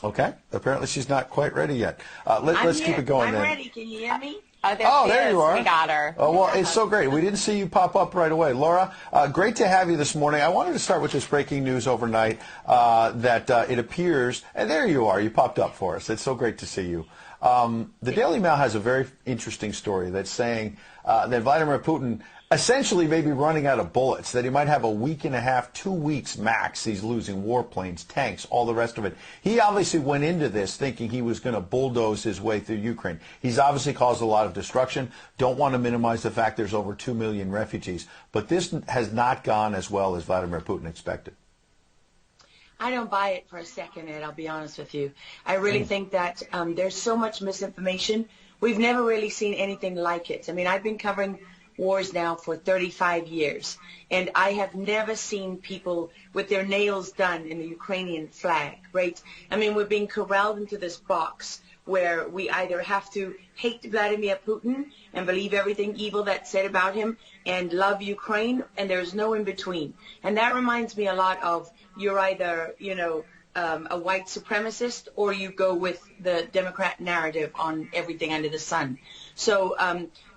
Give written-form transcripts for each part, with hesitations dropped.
Okay. Apparently she's not quite ready yet. Let's keep it going then. I'm ready. Can you hear me? Oh, there you are. We got her. Oh, well, it's so great. We didn't see you pop up right away. Laura, great to have you this morning. I wanted to start with this breaking news overnight that it appears, and there you are. You popped up for us. It's so great to see you. The Daily Mail has a very interesting story that's saying that Vladimir Putin essentially may be running out of bullets, that he might have a week and a half, 2 weeks max. He's losing warplanes, tanks, all the rest of it. He obviously went into this thinking he was going to bulldoze his way through Ukraine. He's obviously caused a lot of destruction. Don't want to minimize the fact there's over 2 million refugees. But this has not gone as well as Vladimir Putin expected. I don't buy it for a second, Ed, I'll be honest with you. I really think that there's so much misinformation. We've never really seen anything like it. I mean, I've been covering wars now for 35 years, and I have never seen people with their nails done in the Ukrainian flag, right? I mean, we're being corralled into this box where we either have to hate Vladimir Putin and believe everything evil that's said about him and love Ukraine, and there's no in between. And that reminds me a lot of you're either, a white supremacist, or you go with the Democrat narrative on everything under the sun. So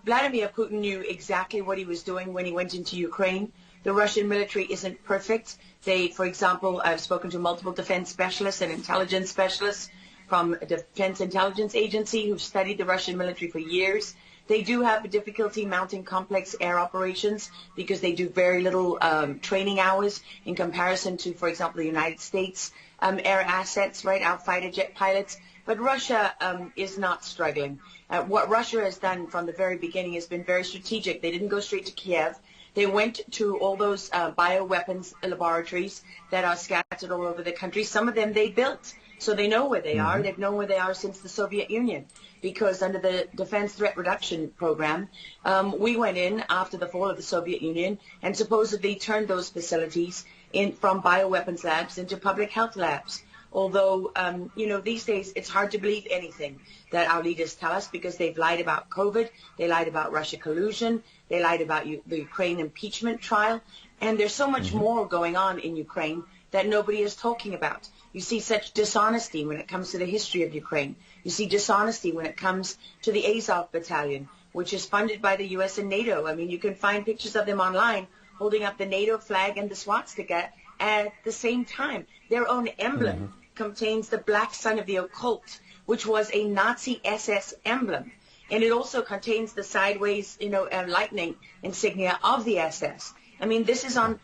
Vladimir Putin knew exactly what he was doing when he went into Ukraine. The Russian military isn't perfect. They, for example, I've spoken to multiple defense specialists and intelligence specialists from a Defense Intelligence Agency who've studied the Russian military for years. They do have a difficulty mounting complex air operations because they do very little training hours in comparison to, for example, the United States air assets, right, our fighter jet pilots. But Russia is not struggling. What Russia has done from the very beginning has been very strategic. They didn't go straight to Kiev. They went to all those bioweapons laboratories that are scattered all over the country. Some of them they built, so they know where they are. They've known where they are since the Soviet Union, because under the Defense Threat Reduction Program, we went in after the fall of the Soviet Union and supposedly turned those facilities from bioweapons labs into public health labs. Although, these days it's hard to believe anything that our leaders tell us, because they've lied about COVID, they lied about Russia collusion, they lied about the Ukraine impeachment trial, and there's so much more going on in Ukraine that nobody is talking about. You see such dishonesty when it comes to the history of Ukraine. You see dishonesty when it comes to the Azov Battalion, which is funded by the U.S. and NATO. I mean, you can find pictures of them online holding up the NATO flag and the swastika at the same time. Their own emblem contains the black sun of the occult, which was a Nazi SS emblem. And it also contains the sideways, lightning insignia of the SS. I mean, this is on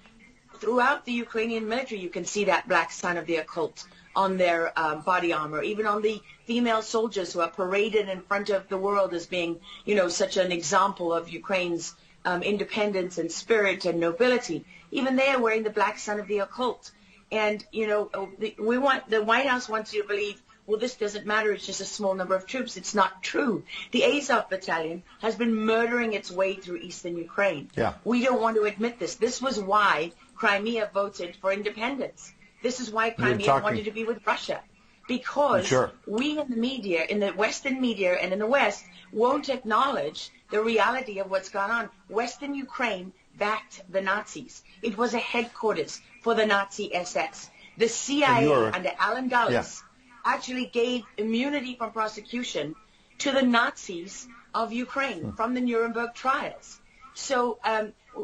throughout the Ukrainian military. You can see that black sun of the occult on their body armor, even on the female soldiers who are paraded in front of the world as being, such an example of Ukraine's independence and spirit and nobility. Even they are wearing the black sun of the occult. And, the White House wants you to believe, well, this doesn't matter, it's just a small number of troops. It's not true. The Azov Battalion has been murdering its way through eastern Ukraine. Yeah. We don't want to admit this. This was why Crimea voted for independence. This is why Crimea wanted to be with Russia. Because we in the media, in the Western media and in the West, won't acknowledge the reality of what's gone on. Western Ukraine backed the Nazis. It was a headquarters for the Nazi SS. The CIA under Allen Dulles actually gave immunity from prosecution to the Nazis of Ukraine from the Nuremberg trials. So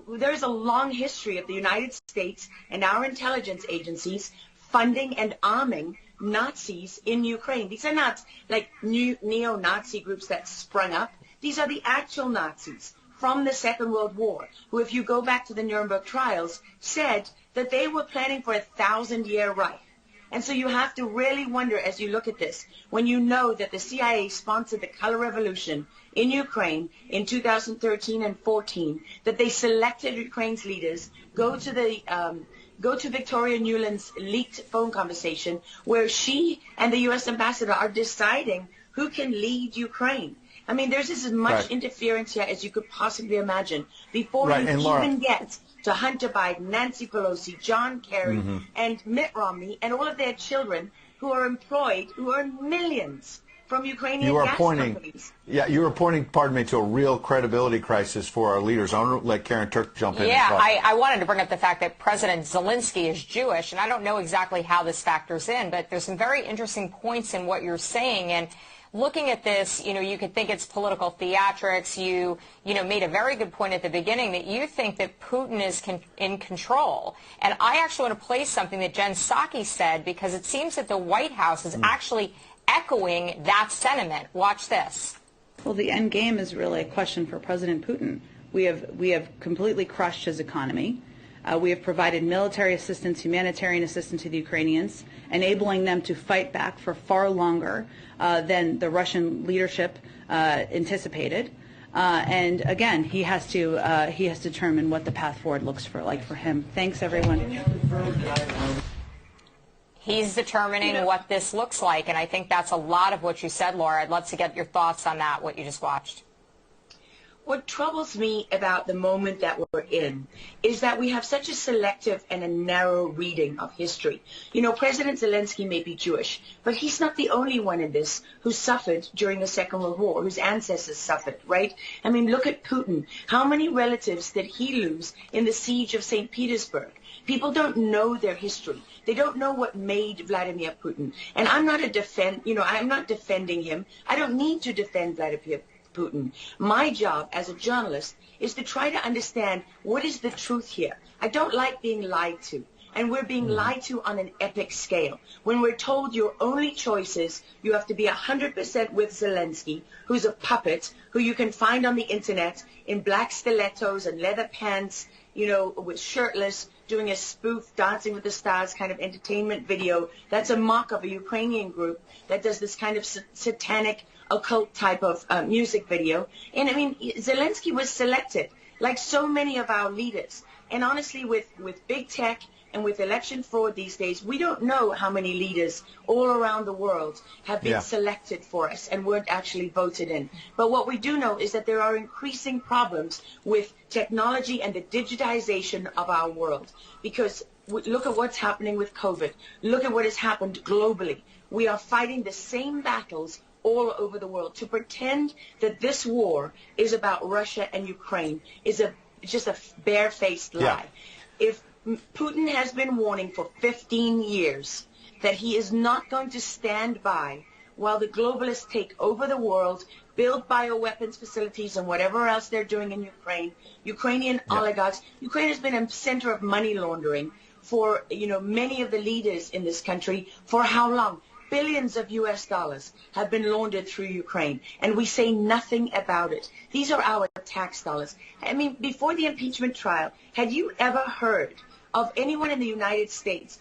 there's a long history of the United States and our intelligence agencies funding and arming Nazis in Ukraine. These are not like new neo-Nazi groups that sprung up. These are the actual Nazis from the Second World War, who, if you go back to the Nuremberg trials, said that they were planning for a 1,000-year Reich. And so you have to really wonder, as you look at this, when you know that the CIA sponsored the color revolution in Ukraine in 2013 and 14, that they selected Ukraine's leaders, go to Victoria Nuland's leaked phone conversation where she and the U.S. ambassador are deciding who can lead Ukraine. I mean, there's as much interference here as you could possibly imagine before you even get to Hunter Biden, Nancy Pelosi, John Kerry, and Mitt Romney, and all of their children who are employed, who earn millions from Ukrainian gas companies. Yeah, you were pointing, pardon me, to a real credibility crisis for our leaders. I want to let Karen Turk jump in. Yeah, I wanted to bring up the fact that President Zelensky is Jewish, and I don't know exactly how this factors in, but there's some very interesting points in what you're saying. And looking at this, you could think it's political theatrics. You made a very good point at the beginning that you think that Putin is in control. And I actually want to play something that Jen Psaki said, because it seems that the White House is actually echoing that sentiment. Watch this. Well, the end game is really a question for President Putin. We have completely crushed his economy. We have provided military assistance, humanitarian assistance to the Ukrainians, enabling them to fight back for far longer than the Russian leadership anticipated. And again, he has to determine what the path forward looks like for him. Thanks, everyone. He's determining what this looks like, and I think that's a lot of what you said, Laura. I'd love to get your thoughts on that, what you just watched. What troubles me about the moment that we're in is that we have such a selective and a narrow reading of history. President Zelensky may be Jewish, but he's not the only one in this who suffered during the Second World War, whose ancestors suffered, right? I mean, look at Putin. How many relatives did he lose in the siege of St. Petersburg? People don't know their history. They don't know what made Vladimir Putin. And I'm not I'm not defending him. I don't need to defend Vladimir Putin. My job as a journalist is to try to understand what is the truth here. I don't like being lied to. And we're being lied to on an epic scale. When we're told your only choice is you have to be 100% with Zelensky, who's a puppet, who you can find on the internet in black stilettos and leather pants, with shirtless, doing a spoof Dancing with the Stars kind of entertainment video. That's a mock of a Ukrainian group that does this kind of satanic occult type of music video. And I mean, Zelensky was selected, like so many of our leaders. And honestly, with big tech and with election fraud these days, we don't know how many leaders all around the world have been selected for us and weren't actually voted in. But what we do know is that there are increasing problems with technology and the digitization of our world. Because look at what's happening with COVID. Look at what has happened globally. We are fighting the same battles all over the world. To pretend that this war is about Russia and Ukraine is just a barefaced lie. If Putin has been warning for 15 years that he is not going to stand by while the globalists take over the world, build bioweapons facilities and whatever else they're doing in Ukraine, Ukrainian oligarchs. Ukraine has been a center of money laundering for, many of the leaders in this country. For how long? Billions of US dollars have been laundered through Ukraine, and we say nothing about it. These are our tax dollars. I mean, before the impeachment trial, had you ever heard of anyone in the United States,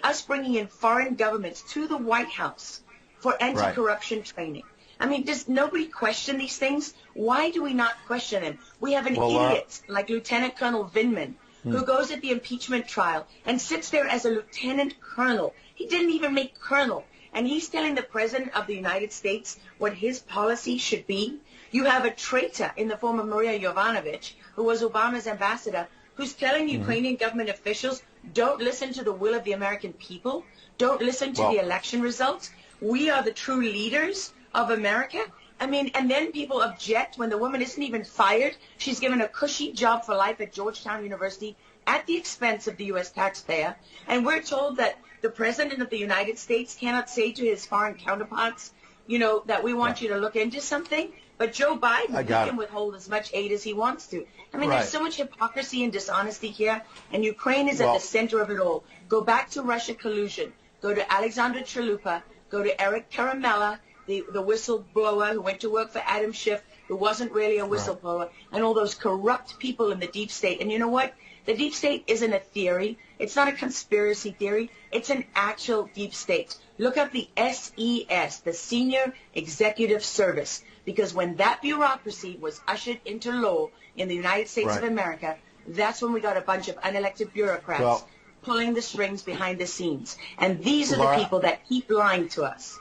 us bringing in foreign governments to the White House for anti-corruption training? I mean, does nobody question these things? Why do we not question them? We have an idiot like Lieutenant Colonel Vindman who goes at the impeachment trial and sits there as a lieutenant colonel. He didn't even make colonel. And he's telling the President of the United States what his policy should be. You have a traitor in the form of Maria Yovanovitch, who was Obama's ambassador, who's telling Ukrainian government officials, don't listen to the will of the American people. Don't listen to the election results. We are the true leaders of America. I mean, and then people object when the woman isn't even fired. She's given a cushy job for life at Georgetown University at the expense of the U.S. taxpayer. And we're told that the President of the United States cannot say to his foreign counterparts, that we want you to look into something. But Joe Biden, he can withhold as much aid as he wants to. I mean, there's so much hypocrisy and dishonesty here, and Ukraine is at the center of it all. Go back to Russia collusion. Go to Alexandra Chalupa. Go to Eric Karamella, the whistleblower who went to work for Adam Schiff, who wasn't really a whistleblower, and all those corrupt people in the deep state. And you know what? The deep state isn't a theory. It's not a conspiracy theory. It's an actual deep state. Look up the SES, the Senior Executive Service, because when that bureaucracy was ushered into law in the United States of America, that's when we got a bunch of unelected bureaucrats pulling the strings behind the scenes. And these are the people that keep lying to us.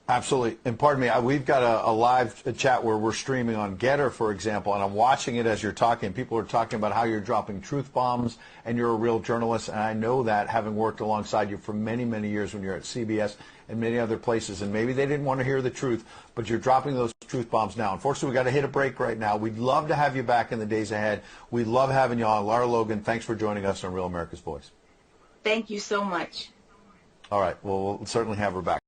Absolutely. And pardon me, we've got a live chat where we're streaming on Getter, for example, and I'm watching it as you're talking. People are talking about how you're dropping truth bombs and you're a real journalist. And I know that, having worked alongside you for many, many years when you're at CBS and many other places. And maybe they didn't want to hear the truth, but you're dropping those truth bombs now. Unfortunately, we've got to hit a break right now. We'd love to have you back in the days ahead. We love having you on. Lara Logan, thanks for joining us on Real America's Voice. Thank you so much. All right. Well, we'll certainly have her back.